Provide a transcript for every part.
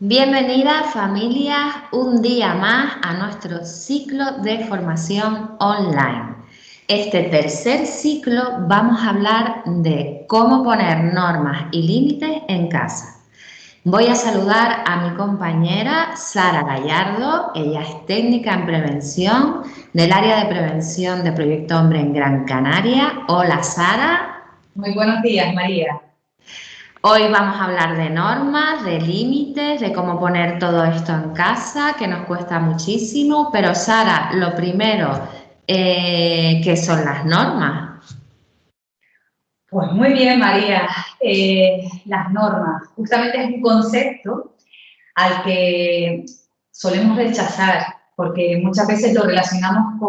Bienvenida familia un día más a nuestro ciclo de formación online. Este tercer ciclo vamos a hablar de cómo poner normas y límites en casa. Voy a saludar a mi compañera Sara Gallardo, ella es técnica en prevención del área de prevención de Proyecto Hombre en Gran Canaria. Hola Sara. Muy buenos días, María. Hoy vamos a hablar de normas, de límites, de cómo poner todo esto en casa, que nos cuesta muchísimo. Pero Sara, lo primero, ¿qué son las normas? Pues muy bien, María. Las normas, justamente es un concepto al que solemos rechazar, porque muchas veces lo relacionamos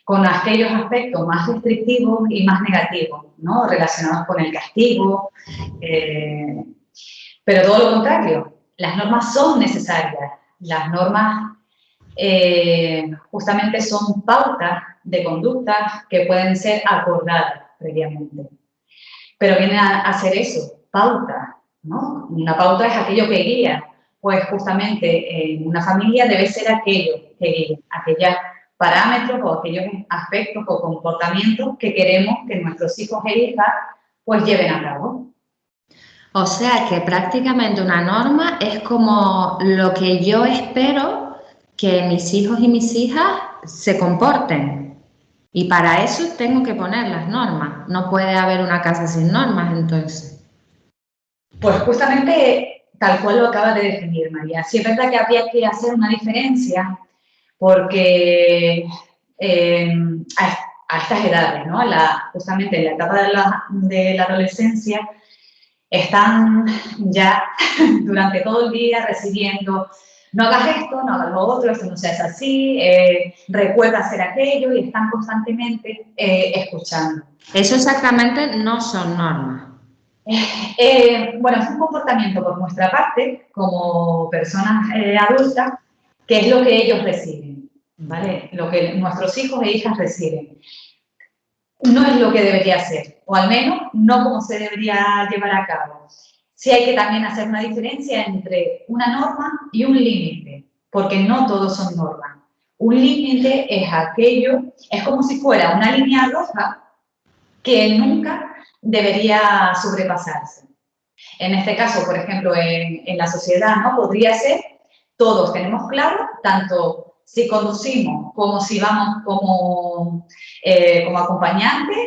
con aquellos aspectos más restrictivos y más negativos, ¿no? Relacionados con el castigo, pero todo lo contrario, las normas son necesarias. Las normas justamente son pautas de conducta que pueden ser acordadas previamente. Pero viene a ser eso, pauta, ¿no? Una pauta es aquello que guía, pues justamente en una familia debe ser aquello que guía, aquellos parámetros o aquellos aspectos o comportamientos que queremos que nuestros hijos e hijas pues lleven a cabo. O sea que prácticamente una norma es como lo que yo espero que mis hijos y mis hijas se comporten. Y para eso tengo que poner las normas. No puede haber una casa sin normas, entonces. Pues justamente tal cual lo acaba de definir María. Sí es verdad que habría que hacer una diferencia porque a estas edades, ¿no? Justamente en la etapa de la adolescencia, están ya durante todo el día recibiendo no hagas esto, no hagas lo otro, esto no se hace así, recuerda hacer aquello y están constantemente escuchando. Eso exactamente no son normas. Bueno, es un comportamiento por nuestra parte, como personas adultas, que es lo que ellos reciben, ¿vale? Lo que nuestros hijos e hijas reciben. No es lo que debería ser, o al menos no como se debería llevar a cabo. Sí hay que también hacer una diferencia entre una norma y un límite, porque no todos son normas. Un límite es aquello, es como si fuera una línea roja que nunca debería sobrepasarse. En este caso, por ejemplo, en la sociedad, ¿no? Podría ser, todos tenemos claro, tanto si conducimos como si vamos como acompañantes,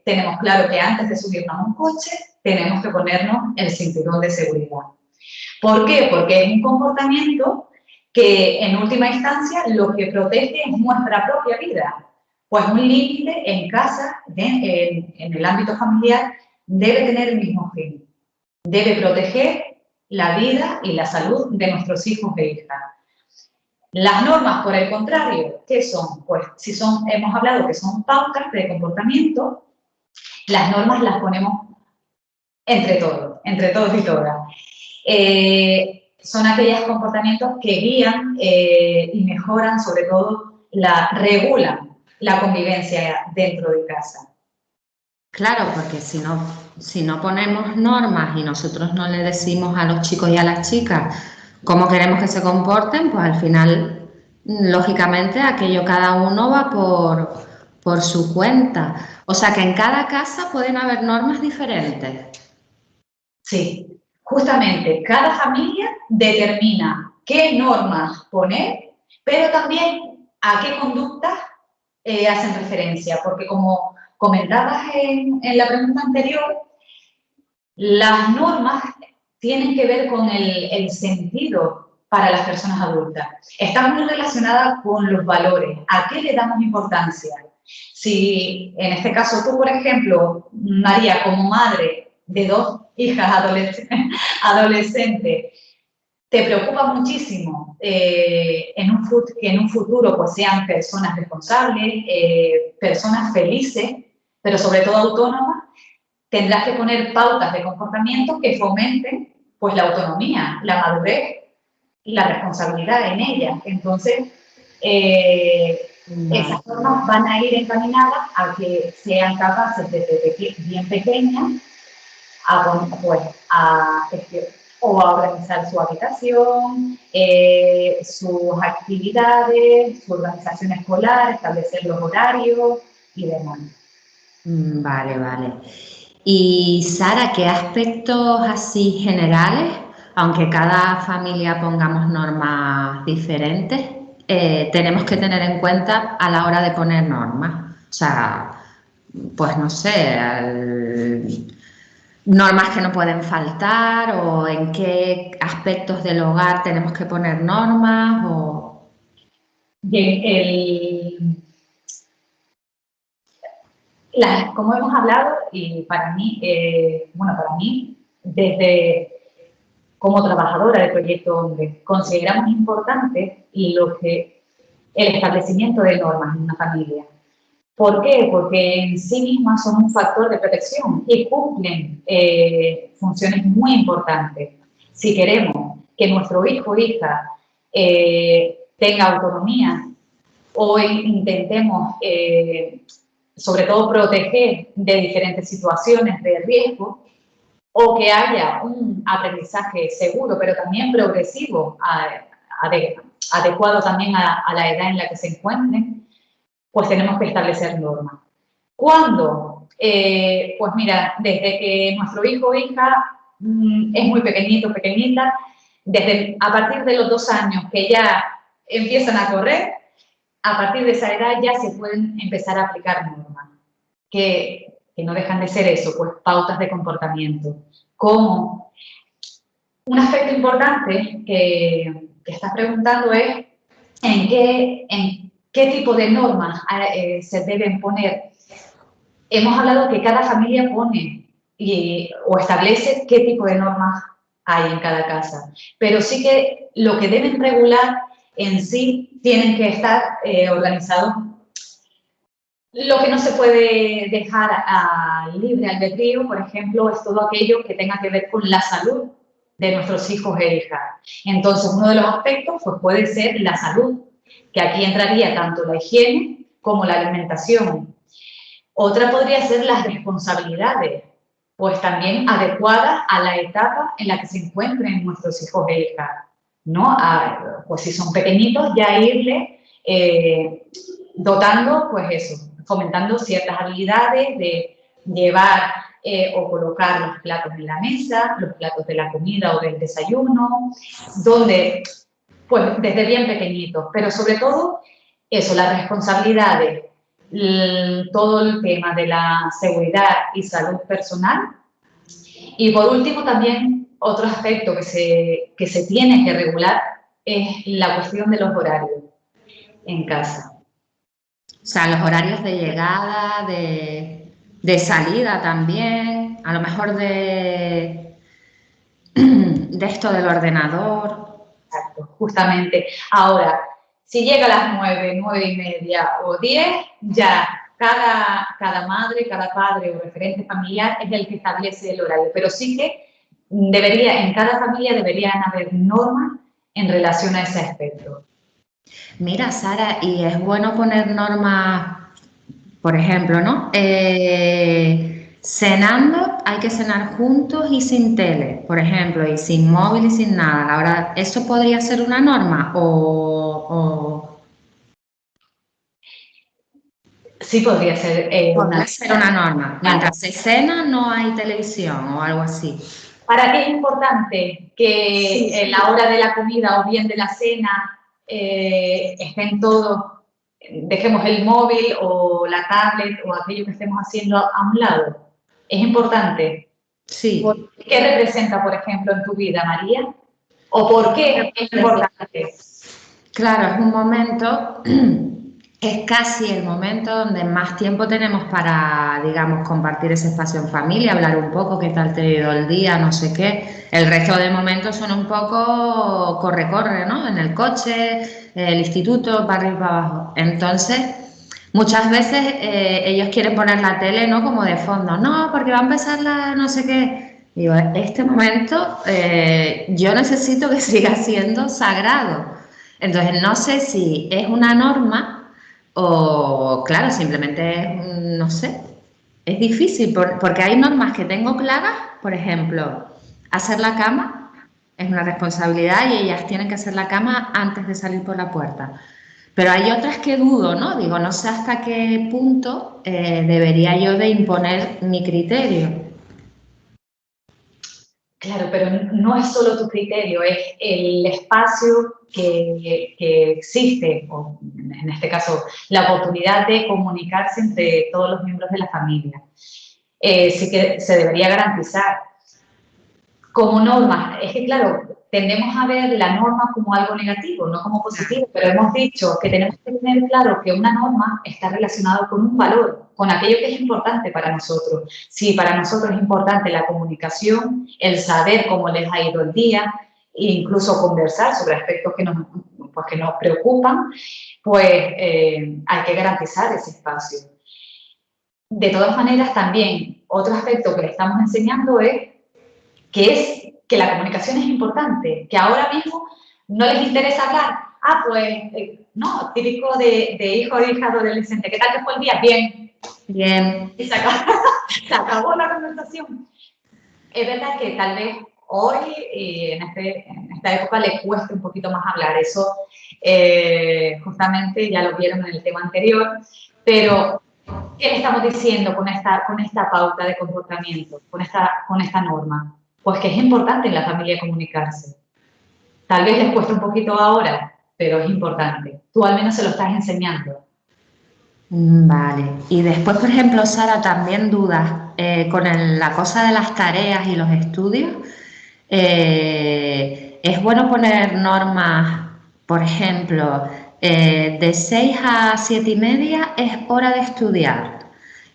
tenemos claro que antes de subirnos a un coche tenemos que ponernos el cinturón de seguridad. ¿Por qué? Porque es un comportamiento que en última instancia lo que protege es nuestra propia vida. Pues un límite en casa, en el ámbito familiar, debe tener el mismo fin. Debe proteger la vida y la salud de nuestros hijos e hijas. Las normas, por el contrario, ¿qué son? Pues si son, hemos hablado que son pautas de comportamiento, las normas las ponemos entre todos y todas. Son aquellos comportamientos que guían y mejoran, sobre todo, regulan la convivencia dentro de casa. Claro, porque si no ponemos normas y nosotros no le decimos a los chicos y a las chicas cómo queremos que se comporten, pues al final, lógicamente, aquello cada uno va por su cuenta. O sea que en cada casa pueden haber normas diferentes. Sí, justamente cada familia determina qué normas poner, pero también a qué conductas hacen referencia, porque como comentabas en la pregunta anterior, las normas tienen que ver con el sentido para las personas adultas. Están muy relacionadas con los valores, a qué le damos importancia. Si en este caso tú, por ejemplo, María, como madre de dos hijas adolescentes, te preocupa muchísimo que en un futuro pues sean personas responsables, personas felices, pero sobre todo autónomas, tendrás que poner pautas de comportamiento que fomenten pues la autonomía, la madurez y la responsabilidad en ellas. Entonces, esas normas van a ir encaminadas a que sean capaces desde bien pequeñas a o a organizar su habitación, sus actividades, su organización escolar, establecer los horarios y demás. Vale, vale. Y Sara, ¿qué aspectos así generales, aunque cada familia pongamos normas diferentes, tenemos que tener en cuenta a la hora de poner normas? O sea, pues no sé, normas que no pueden faltar o en qué aspectos del hogar tenemos que poner normas o... Bien, como hemos hablado, y para mí, desde como trabajadora de Proyecto Hombre, consideramos importante el establecimiento de normas en una familia. ¿Por qué? Porque en sí mismas son un factor de protección y cumplen funciones muy importantes. Si queremos que nuestro hijo o hija tenga autonomía o intentemos, sobre todo, proteger de diferentes situaciones de riesgo, o que haya un aprendizaje seguro, pero también progresivo, adecuado también a la edad en la que se encuentren, pues tenemos que establecer normas. ¿Cuándo? Pues mira, desde que nuestro hijo o hija es muy pequeñito, pequeñita, a partir de los 2 años que ya empiezan a correr, a partir de esa edad ya se pueden empezar a aplicar normas, que no dejan de ser eso, pues pautas de comportamiento. Como un aspecto importante que estás preguntando es en qué tipo de normas se deben poner. Hemos hablado que cada familia pone o establece qué tipo de normas hay en cada casa, pero sí que lo que deben regular en sí tienen que estar organizados. Lo que no se puede dejar a libre albedrío, por ejemplo, es todo aquello que tenga que ver con la salud de nuestros hijos e hijas. Entonces, uno de los aspectos pues, puede ser la salud, que aquí entraría tanto la higiene como la alimentación. Otra podría ser las responsabilidades, pues también adecuadas a la etapa en la que se encuentren nuestros hijos e hijas, ¿no? Pues si son pequeñitos, ya irle dotando, pues eso, fomentando ciertas habilidades de llevar o colocar los platos en la mesa, los platos de la comida o del desayuno, donde, pues desde bien pequeñitos, pero sobre todo eso, las responsabilidades, todo el tema de la seguridad y salud personal. Y por último también otro aspecto que se tiene que regular es la cuestión de los horarios en casa. O sea, los horarios de llegada, de salida también, a lo mejor de esto del ordenador. Exacto, justamente. Ahora, si llega a las 9, 9:30 o 10, ya cada madre, cada padre o referente familiar es el que establece el horario. Pero sí que en cada familia deberían haber normas en relación a ese aspecto. Mira, Sara, y es bueno poner normas, por ejemplo, ¿no? Cenando hay que cenar juntos y sin tele, por ejemplo, y sin móvil y sin nada. Ahora, ¿eso podría ser una norma o... Sí podría ser Podría ser una norma. Mientras se cena no hay televisión o algo así. ¿Para qué es importante que en la hora de la comida o bien de la cena estén todos, dejemos el móvil o la tablet o aquello que estemos haciendo a un lado? ¿Es importante? Sí. ¿Qué representa, por ejemplo, en tu vida, María? ¿O por qué es importante? Claro, es un momento, es casi el momento donde más tiempo tenemos para, digamos, compartir ese espacio en familia, hablar un poco, qué tal te ha ido el día, no sé qué. El resto de momentos son un poco corre-corre, ¿no? En el coche, el instituto, para arriba y para abajo. Entonces, muchas veces ellos quieren poner la tele, ¿no? Como de fondo, no, porque va a empezar la no sé qué. Digo, este momento yo necesito que siga siendo sagrado. Entonces, no sé si es una norma o, claro, simplemente es, no sé, es difícil porque hay normas que tengo claras, por ejemplo, hacer la cama, es una responsabilidad y ellas tienen que hacer la cama antes de salir por la puerta. Pero hay otras que dudo, ¿no? Digo, no sé hasta qué punto debería yo de imponer mi criterio. Claro, pero no es solo tu criterio, es el espacio que existe, o en este caso, la oportunidad de comunicarse entre todos los miembros de la familia. Sí que se debería garantizar. Como norma, es que claro, tendemos a ver la norma como algo negativo, no como positivo, pero hemos dicho que tenemos que tener claro que una norma está relacionada con un valor, con aquello que es importante para nosotros. Si para nosotros es importante la comunicación, el saber cómo les ha ido el día, e incluso conversar sobre aspectos pues, que nos preocupan, pues hay que garantizar ese espacio. De todas maneras, también otro aspecto que le estamos enseñando es que la comunicación es importante, que ahora mismo no les interesa hablar. Ah, pues, no, típico de hijo o hija adolescente. ¿Qué tal te fue el día? Bien. Bien. Y se acabó la conversación. Es verdad que tal vez hoy, en esta época, le cueste un poquito más hablar. Eso justamente ya lo vieron en el tema anterior, pero ¿qué le estamos diciendo con esta pauta de comportamiento, con esta norma? Pues que es importante en la familia comunicarse. Tal vez les cuesta un poquito ahora, pero es importante. Tú al menos se lo estás enseñando. Vale. Y después, por ejemplo, Sara, también dudas con la cosa de las tareas y los estudios. Es bueno poner normas, por ejemplo, de 6 a 7 y media es hora de estudiar.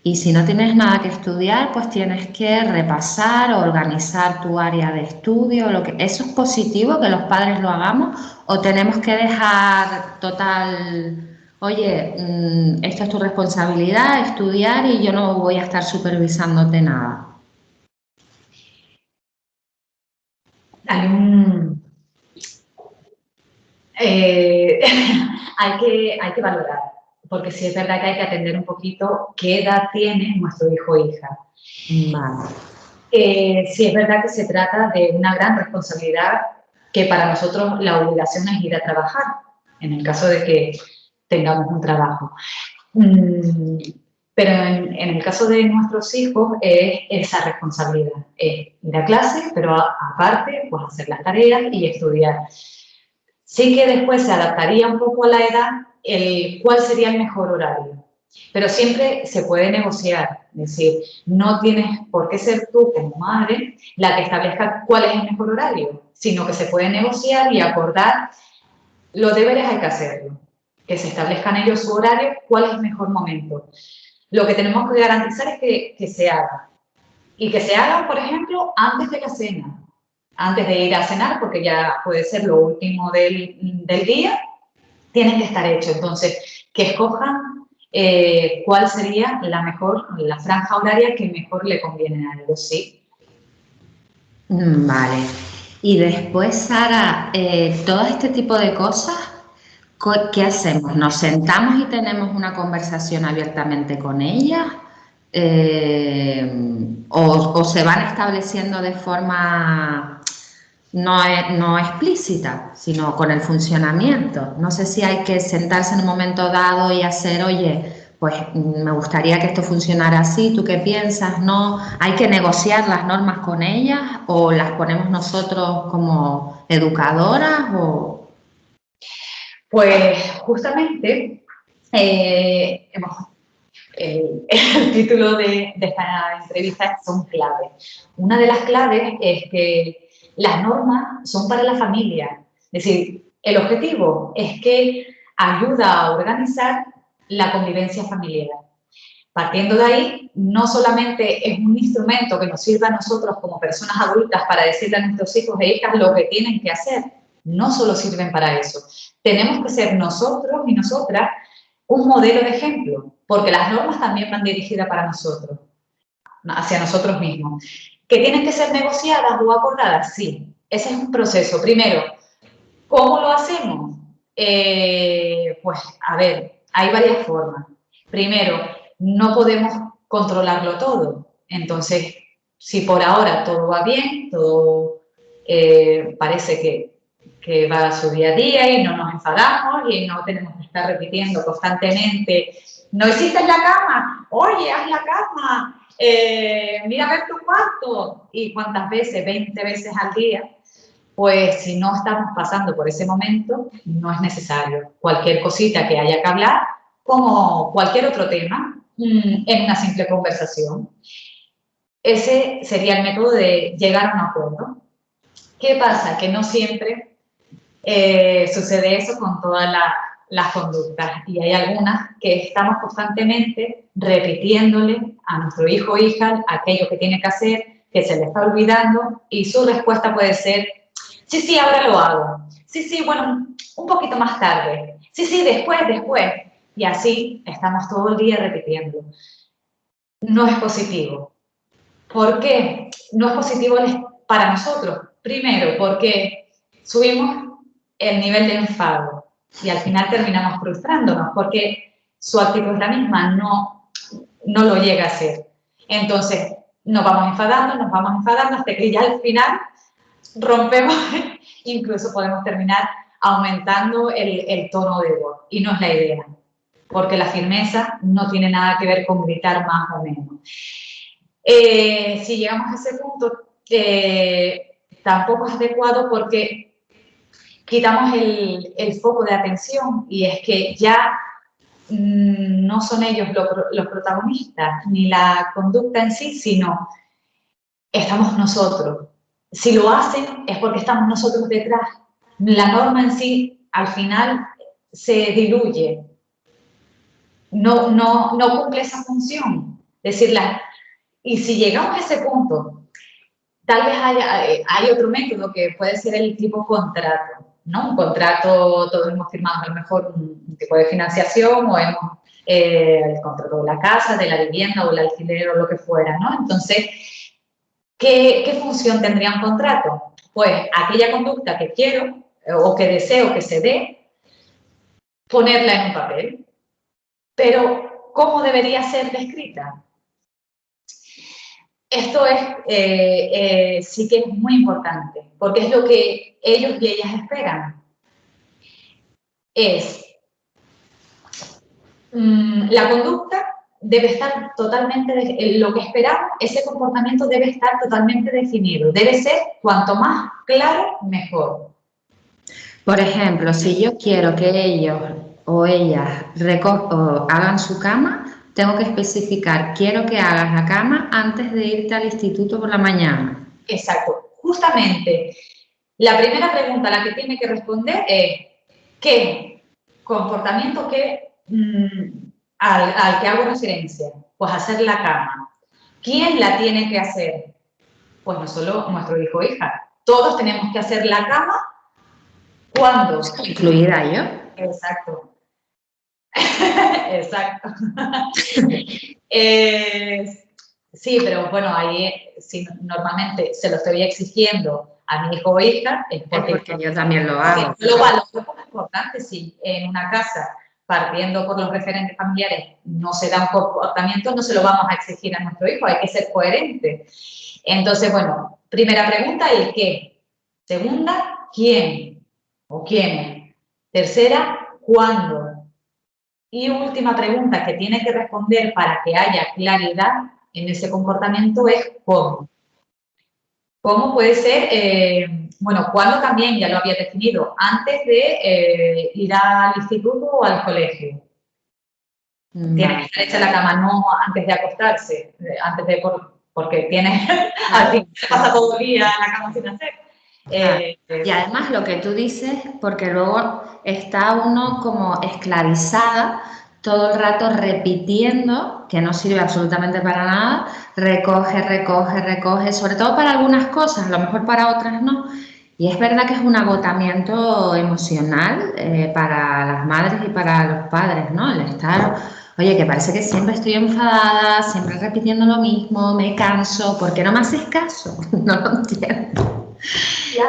Y si no tienes nada que estudiar, pues tienes que repasar o organizar tu área de estudio. ¿Eso es positivo que los padres lo hagamos o tenemos que dejar total, oye, esto es tu responsabilidad, estudiar y yo no voy a estar supervisándote nada? Hay un... eh, hay que valorar, porque sí es verdad que hay que atender un poquito qué edad tiene nuestro hijo o hija. Vale. Sí es verdad que se trata de una gran responsabilidad que para nosotros la obligación es ir a trabajar, en el caso de que tengamos un trabajo. Pero en el caso de nuestros hijos es esa responsabilidad, es ir a clase, pero aparte pues hacer las tareas y estudiar. Sí que después se adaptaría un poco a la edad cuál sería el mejor horario, pero siempre se puede negociar, es decir, no tienes por qué ser tú como madre la que establezca cuál es el mejor horario, sino que se puede negociar y acordar. Los deberes hay que hacerlo, que se establezcan ellos su horario, cuál es el mejor momento. Lo que tenemos que garantizar es que se haga. Y que se haga, por ejemplo, antes de la cena. Antes de ir a cenar, porque ya puede ser lo último del día, tienen que estar hechos. Entonces, que escojan cuál sería la franja horaria que mejor le conviene a ellos, ¿sí? Vale. Y después, Sara, todo este tipo de cosas, ¿qué hacemos? ¿Nos sentamos y tenemos una conversación abiertamente con ellas? ¿O se van estableciendo de forma no explícita, sino con el funcionamiento? No sé si hay que sentarse en un momento dado y hacer, oye, pues me gustaría que esto funcionara así, ¿tú qué piensas? ¿No? ¿Hay que negociar las normas con ellas o las ponemos nosotros como educadoras? Pues justamente el título de esta entrevista son claves. Una de las claves es que las normas son para la familia. Es decir, el objetivo es que ayuda a organizar la convivencia familiar. Partiendo de ahí, no solamente es un instrumento que nos sirva a nosotros como personas adultas para decirle a nuestros hijos e hijas lo que tienen que hacer, no solo sirven para eso. Tenemos que ser nosotros y nosotras un modelo de ejemplo, porque las normas también van dirigidas para nosotros, hacia nosotros mismos. ¿Que tienen que ser negociadas o acordadas? Sí, ese es un proceso. Primero, ¿cómo lo hacemos? Pues, a ver, hay varias formas. Primero, no podemos controlarlo todo. Entonces, si por ahora todo va bien, todo parece que va a su día a día y no nos enfadamos y no tenemos que estar repitiendo constantemente, no hiciste la cama, oye, haz la cama, mira a ver tu cuarto, y cuántas veces, 20 veces al día. Pues si no estamos pasando por ese momento, no es necesario. Cualquier cosita que haya que hablar, como cualquier otro tema, en una simple conversación. Ese sería el método de llegar a un acuerdo. ¿Qué pasa? Que no siempre sucede eso con todas las conductas, y hay algunas que estamos constantemente repitiéndole a nuestro hijo o hija aquello que tiene que hacer, que se le está olvidando, y su respuesta puede ser: sí, sí, ahora lo hago. Sí, sí, bueno, un poquito más tarde. Sí, sí, después. Y así estamos todo el día repitiendo. No es positivo. ¿Por qué? No es positivo para nosotros. Primero, porque subimos el nivel de enfado y al final terminamos frustrándonos porque su actitud es la misma, no lo llega a ser. Entonces, nos vamos enfadando hasta que ya al final rompemos, incluso podemos terminar aumentando el tono de voz, y no es la idea, porque la firmeza no tiene nada que ver con gritar más o menos. Si llegamos a ese punto, tampoco es adecuado porque quitamos el foco de atención, y es que ya no son ellos los protagonistas, ni la conducta en sí, sino estamos nosotros. Si lo hacen es porque estamos nosotros detrás. La norma en sí, al final, se diluye. No cumple esa función. Decirla. Y si llegamos a ese punto, tal vez hay otro método que puede ser el tipo contrato, ¿no? Un contrato, todos hemos firmado a lo mejor un tipo de financiación, o hemos el contrato de la casa, de la vivienda o el alquiler o lo que fuera, ¿no? Entonces, ¿qué función tendría un contrato? Pues aquella conducta que quiero o que deseo que se dé, ponerla en un papel. Pero, ¿cómo debería ser descrita? Esto sí que es muy importante, porque es lo que ellos y ellas esperan. La conducta debe estar totalmente, lo que esperamos, ese comportamiento debe estar totalmente definido. Debe ser cuanto más claro, mejor. Por ejemplo, si yo quiero que ellos o ellas hagan su cama, tengo que especificar: quiero que hagas la cama antes de irte al instituto por la mañana. Exacto. Justamente, la primera pregunta a la que tiene que responder es: ¿qué comportamiento al que hago referencia? Pues hacer la cama. ¿Quién la tiene que hacer? Pues no solo nuestro hijo o hija. Todos tenemos que hacer la cama. ¿Cuándo? Incluida yo. Exacto. Exacto. Sí, pero bueno, ahí si normalmente se lo estoy exigiendo a mi hijo o hija, es porque yo también lo hago. Lo valoro como importante. Si en una casa, partiendo por los referentes familiares, no se da un comportamiento, no se lo vamos a exigir a nuestro hijo, hay que ser coherente. Entonces, bueno, primera pregunta, el qué. Segunda, quién o quiénes. Tercera, cuándo. Y última pregunta que tiene que responder para que haya claridad en ese comportamiento es cómo. ¿Cómo puede ser? Bueno, ¿cuándo? También ya lo había definido, antes de ir al instituto o al colegio. Tiene que estar hecha la cama, no antes de acostarse, porque tiene, al fin pasa todo el día en la cama sin hacer. Y además lo que tú dices, porque luego está uno como esclavizada todo el rato repitiendo, que no sirve absolutamente para nada, recoge, sobre todo para algunas cosas, a lo mejor para otras no. Y es verdad que es un agotamiento emocional para las madres y para los padres, ¿no? El estar, oye, que parece que siempre estoy enfadada, siempre repitiendo lo mismo, me canso, ¿por qué no me haces caso? No lo entiendo.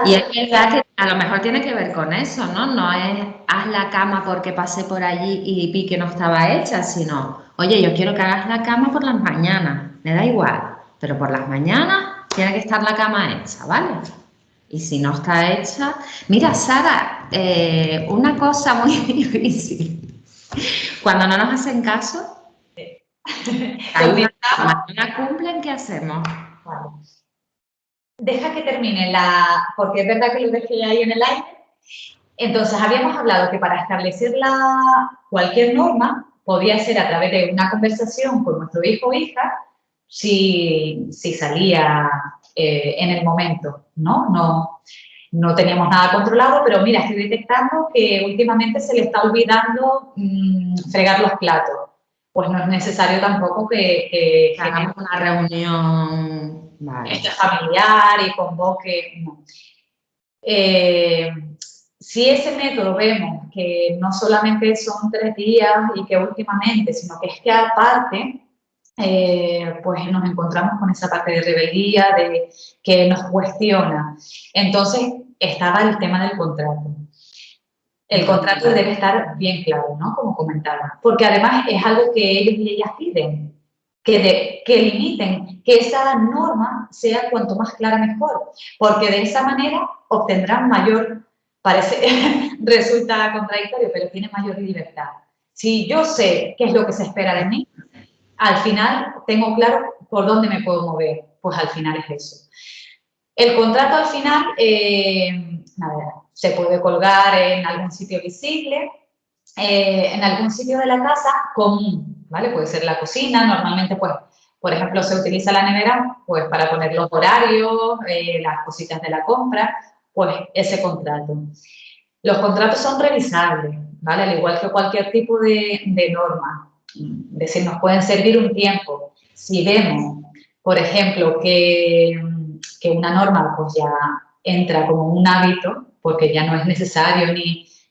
Y es verdad que a lo mejor tiene que ver con eso, ¿no? No es haz la cama porque pasé por allí y vi que no estaba hecha, sino, oye, yo quiero que hagas la cama por las mañanas, me da igual, pero por las mañanas tiene que estar la cama hecha, ¿vale? Y si no está hecha... Mira, Sara, una cosa muy difícil. Cuando no nos hacen caso, mañana cumplen, ¿qué hacemos? Vale. Deja que termine porque es verdad que lo dejé ahí en el aire. Entonces, habíamos hablado que para establecer cualquier norma podía ser a través de una conversación con nuestro hijo o hija, si salía en el momento, ¿no? No teníamos nada controlado, pero mira, estoy detectando que últimamente se le está olvidando fregar los platos. Pues no es necesario tampoco que hagamos una reunión familiar y convoque. No. Si ese método vemos que no solamente son 3 días y que últimamente, sino que es que aparte, pues nos encontramos con esa parte de rebeldía, de que nos cuestiona. Entonces estaba el tema del contrato. El contrato debe estar bien claro, ¿no? Como comentaba. Porque además es algo que ellos y ellas piden, que limiten, que esa norma sea cuanto más clara mejor, porque de esa manera obtendrán mayor, resulta contradictorio, pero tiene mayor libertad. Si yo sé qué es lo que se espera de mí, al final tengo claro por dónde me puedo mover, pues al final es eso. El contrato al final, se puede colgar en algún sitio visible, en algún sitio de la casa común, ¿vale? Puede ser la cocina, normalmente, pues, por ejemplo, se utiliza la nevera, pues, para poner los horarios, las cositas de la compra, pues, ese contrato. Los contratos son revisables, ¿vale? Al igual que cualquier tipo de norma. Es decir, nos pueden servir un tiempo. Si vemos, por ejemplo, que una norma, pues, ya entra como un hábito, porque ya no es necesario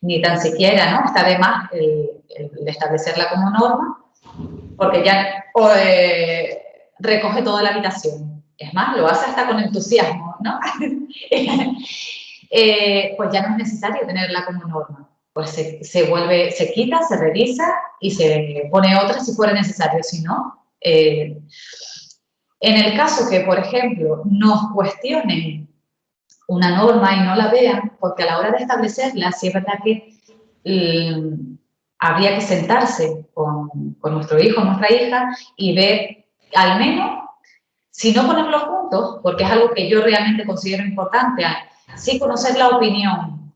ni tan siquiera, ¿no? Está de más el establecerla como norma, porque ya recoge toda la habitación. Es más, lo hace hasta con entusiasmo, ¿no? Pues ya no es necesario tenerla como norma. Pues se quita, se revisa y se pone otra si fuera necesario. Si no, en el caso que, por ejemplo, nos cuestionen una norma y no la vean, porque a la hora de establecerla, sí es verdad que habría que sentarse con nuestro hijo o nuestra hija y ver, al menos, si no ponerlos juntos, porque es algo que yo realmente considero importante, sí conocer la opinión,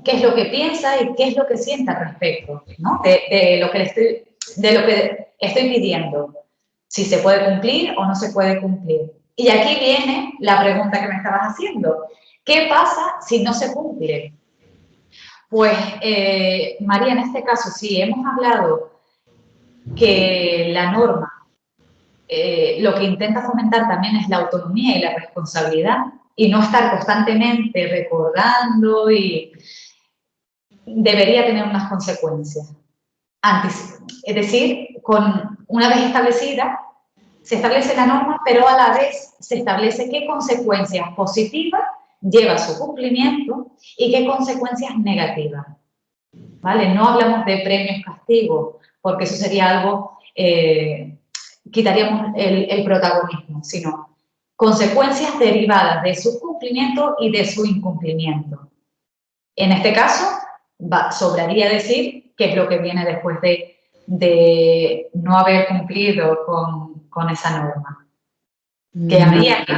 qué es lo que piensa y qué es lo que siente al respecto, ¿no? de lo que estoy pidiendo, si se puede cumplir o no se puede cumplir. Y aquí viene la pregunta que me estabas haciendo. ¿Qué pasa si no se cumple? Pues, María, en este caso, sí, hemos hablado que la norma lo que intenta fomentar también es la autonomía y la responsabilidad y no estar constantemente recordando y debería tener unas consecuencias. Es decir, una vez establecida, se establece la norma, pero a la vez se establece qué consecuencias positivas lleva su cumplimiento y qué consecuencias negativas. ¿Vale? No hablamos de premios, castigos, porque eso sería algo, quitaríamos el protagonismo, sino consecuencias derivadas de su cumplimiento y de su incumplimiento. En este caso, sobraría decir qué es lo que viene después de no haber cumplido con esa norma. Que habría que...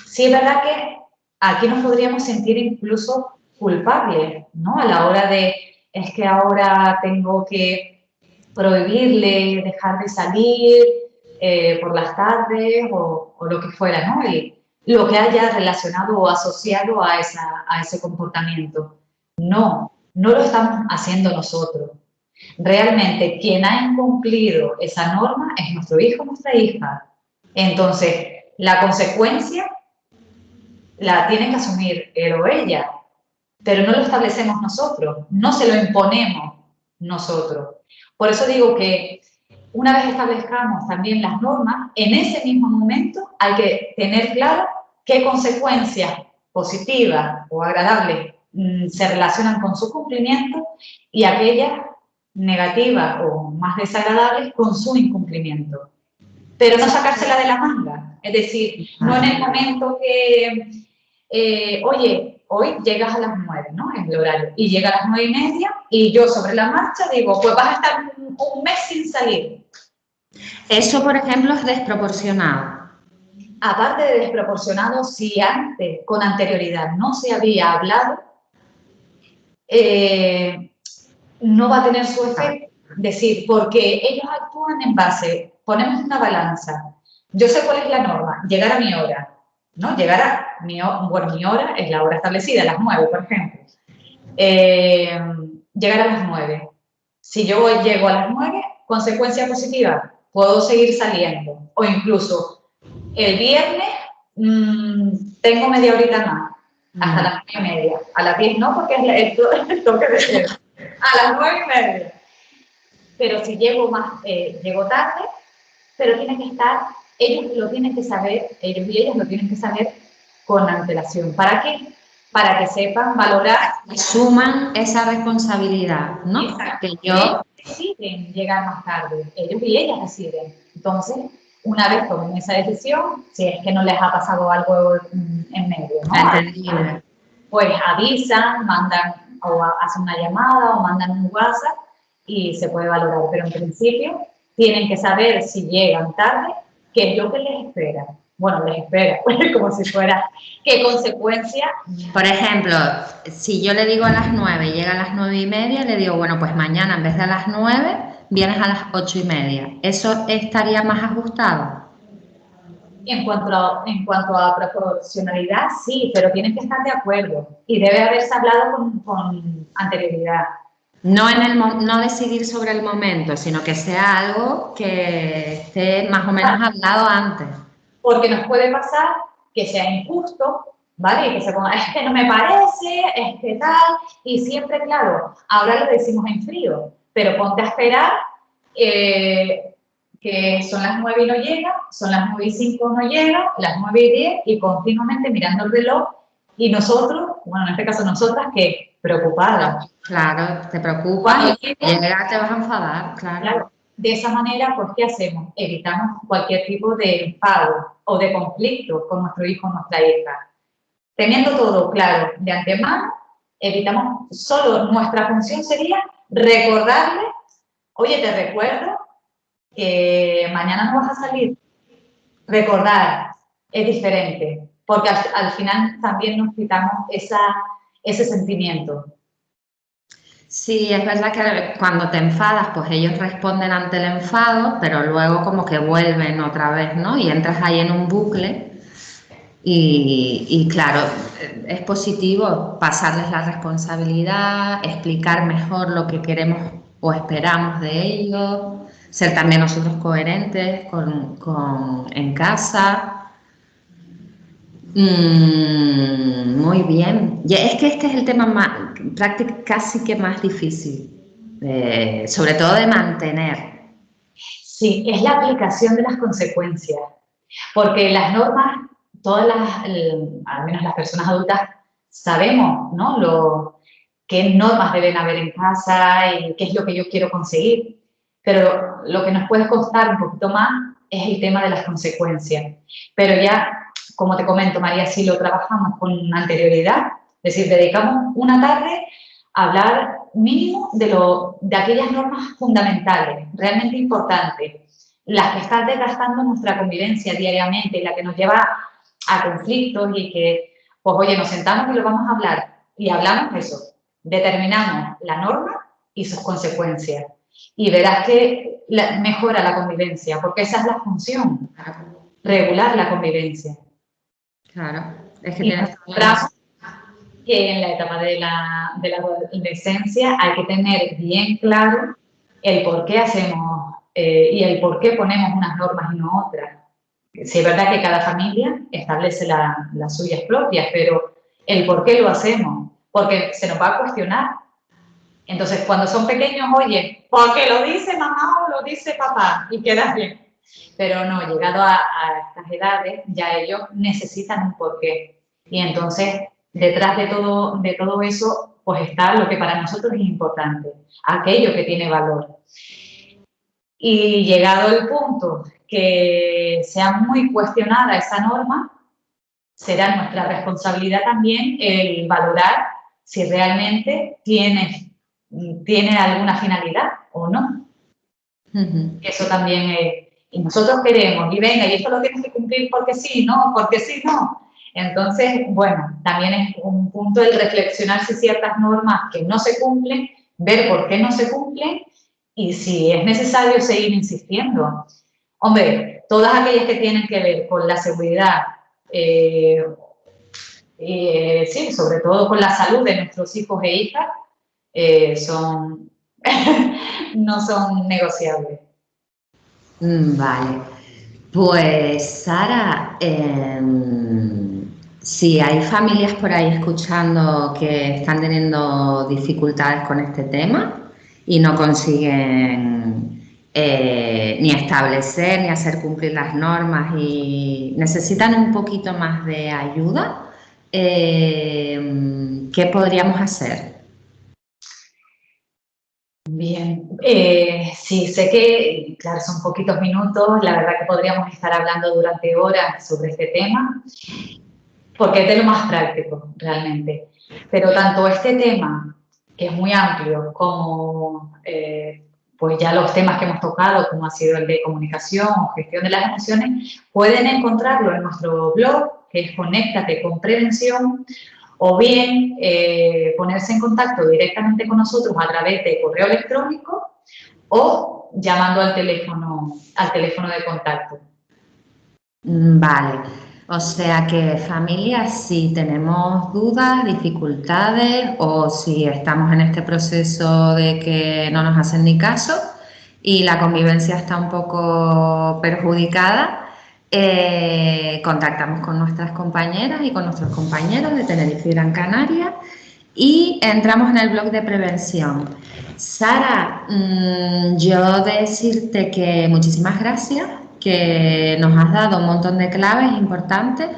Sí, es verdad que aquí nos podríamos sentir incluso culpables, ¿no? A la hora de, es que ahora tengo que prohibirle dejar de salir por las tardes o lo que fuera, ¿no? Lo que haya relacionado o asociado a ese comportamiento. No lo estamos haciendo nosotros. Realmente quien ha incumplido esa norma es nuestro hijo o nuestra hija. Entonces, la consecuencia la tiene que asumir él o ella, pero no lo establecemos nosotros, no se lo imponemos nosotros. Por eso digo que una vez establezcamos también las normas, en ese mismo momento hay que tener claro qué consecuencias positivas o agradables se relacionan con su cumplimiento y aquellas negativas o más desagradables con su incumplimiento. Pero no sacársela de la manga, es decir, no en el momento que oye, hoy llegas a las 9, ¿no? Es el horario. Y llega a las 9:30 y yo sobre la marcha digo, pues vas a estar un mes sin salir. Eso, por ejemplo, es desproporcionado. Aparte de desproporcionado, si antes, con anterioridad, no se había hablado, no va a tener su efecto. Es decir, porque ellos actúan en base, ponemos una balanza. Yo sé cuál es la norma, llegar a mi hora, ¿no? Llegar a mi hora, bueno, mi hora es la hora establecida, a las 9, por ejemplo. Llegar a las 9. Si yo llego a las 9, consecuencia positiva, puedo seguir saliendo. O incluso el viernes tengo media horita más, hasta las 9:30. A las 10 no, porque es el toque de queda. A las 9:30. Pero si llego llego tarde, pero tiene que estar, ellos lo tienen que saber, ellos y ellas lo tienen que saber con antelación. ¿Para qué? Para que sepan valorar. Asuman esa responsabilidad, ¿no? Exacto. Que yo... Deciden llegar más tarde, ellos y ellas deciden. Entonces, una vez tomen esa decisión, si es que no les ha pasado algo en medio, ¿no? Pues avisan, mandan o hacen una llamada o mandan un WhatsApp y se puede valorar. Pero en principio tienen que saber si llegan tarde, qué es lo que les espera. Bueno, les espera, como si fuera, qué consecuencia. Por ejemplo, si yo le digo a las 9, llega a las 9:30, le digo, bueno, pues mañana en vez de a las 9, vienes a las 8:30. ¿Eso estaría más ajustado? En cuanto a proporcionalidad, sí, pero tienen que estar de acuerdo y debe haberse hablado con anterioridad. No decidir sobre el momento, sino que sea algo que esté más o menos hablado antes. Porque nos puede pasar que sea injusto, ¿vale? Y que se ponga, es que no me parece, es que tal, y siempre, claro, ahora lo decimos en frío, pero ponte a esperar que son las 9 y no llega, son las 9:05 no llega, las 9:10 y continuamente mirando el reloj y nosotros, bueno, en este caso nosotras, que preocupadas. Claro, te preocupas y llega, te vas a enfadar, claro. De esa manera, pues, ¿qué hacemos? Evitamos cualquier tipo de enfado o de conflicto con nuestro hijo o nuestra hija. Teniendo todo claro de antemano, evitamos, solo nuestra función sería recordarle, oye, te recuerdo que mañana no vas a salir. Recordar es diferente, porque al final también nos quitamos ese sentimiento. Sí, es verdad que cuando te enfadas, pues ellos responden ante el enfado, pero luego como que vuelven otra vez, ¿no? Y entras ahí en un bucle y claro, es positivo pasarles la responsabilidad, explicar mejor lo que queremos o esperamos de ellos, ser también nosotros coherentes en casa. Muy bien. Ya, es que este es el tema más, casi que más difícil, sobre todo de mantener. Sí, es la aplicación de las consecuencias, porque las normas, al menos las personas adultas, sabemos, ¿no? Qué normas deben haber en casa y qué es lo que yo quiero conseguir, pero lo que nos puede costar un poquito más es el tema de las consecuencias. Pero ya, como te comento, María, si lo trabajamos con anterioridad, es decir, dedicamos una tarde a hablar mínimo de aquellas normas fundamentales, realmente importantes, las que están desgastando nuestra convivencia diariamente y la que nos lleva a conflictos y que, pues oye, nos sentamos y lo vamos a hablar y hablamos de eso, determinamos la norma y sus consecuencias y verás que mejora la convivencia, porque esa es la función, regular la convivencia. Claro, es que y tienes que en la etapa de la adolescencia hay que tener bien claro el por qué hacemos y el por qué ponemos unas normas y no otras. Sí, es verdad que cada familia establece las suyas propias, pero el por qué lo hacemos, porque se nos va a cuestionar. Entonces, cuando son pequeños, oye, porque lo dice mamá o lo dice papá, y quedas bien. Pero no, llegado a estas edades, ya ellos necesitan un porqué. Y entonces, detrás de todo eso, pues está lo que para nosotros es importante, aquello que tiene valor. Y llegado el punto que sea muy cuestionada esa norma, será nuestra responsabilidad también el valorar si realmente tiene alguna finalidad o no. Eso también es, y nosotros queremos, y venga, y esto lo tienes que cumplir porque sí, no, porque sí, no. Entonces, bueno, también es un punto el reflexionar si ciertas normas que no se cumplen, ver por qué no se cumplen y si es necesario seguir insistiendo. Hombre, todas aquellas que tienen que ver con la seguridad, sí, sobre todo con la salud de nuestros hijos e hijas, son no son negociables. Vale. Pues Sara, si hay familias por ahí escuchando que están teniendo dificultades con este tema y no consiguen ni establecer ni hacer cumplir las normas y necesitan un poquito más de ayuda, ¿qué podríamos hacer? Bien, sí, sé que, claro, son poquitos minutos, la verdad que podríamos estar hablando durante horas sobre este tema, porque es de lo más práctico, realmente. Pero tanto este tema, que es muy amplio, como pues ya los temas que hemos tocado, como ha sido el de comunicación o gestión de las emociones, pueden encontrarlo en nuestro blog, que es Conéctate con Prevención, o bien ponerse en contacto directamente con nosotros a través de correo electrónico o llamando al teléfono de contacto. Vale, o sea que familias, si tenemos dudas, dificultades o si estamos en este proceso de que no nos hacen ni caso y la convivencia está un poco perjudicada, contactamos con nuestras compañeras y con nuestros compañeros de Tenerife y Gran Canaria y entramos en el blog de prevención. Sara, yo decirte que muchísimas gracias, que nos has dado un montón de claves importantes,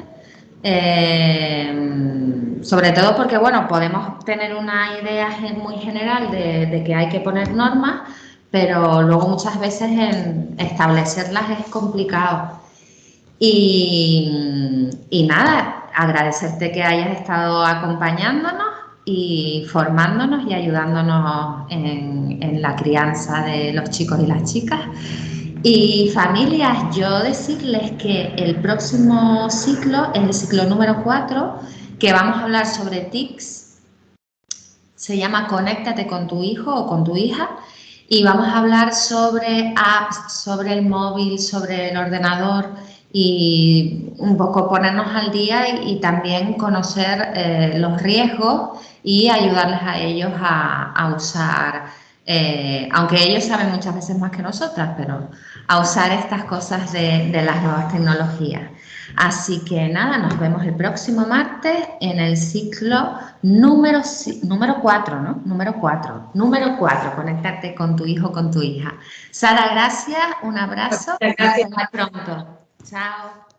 sobre todo porque, bueno, podemos tener una idea muy general de que hay que poner normas, pero luego muchas veces en establecerlas es complicado. Y nada, agradecerte que hayas estado acompañándonos y formándonos y ayudándonos en la crianza de los chicos y las chicas. Y familias, yo decirles que el próximo ciclo es el ciclo número 4, que vamos a hablar sobre TICs, se llama Conéctate con tu hijo o con tu hija, y vamos a hablar sobre apps, sobre el móvil, sobre el ordenador y un poco ponernos al día y también conocer los riesgos y ayudarles a ellos a usar, aunque ellos saben muchas veces más que nosotras, pero a usar estas cosas de las nuevas tecnologías. Así que nada, nos vemos el próximo martes en el ciclo número 4, ¿no? Número 4, conectarte con tu hijo, con tu hija. Sara, gracias, un abrazo. Gracias. Hasta pronto. Chao.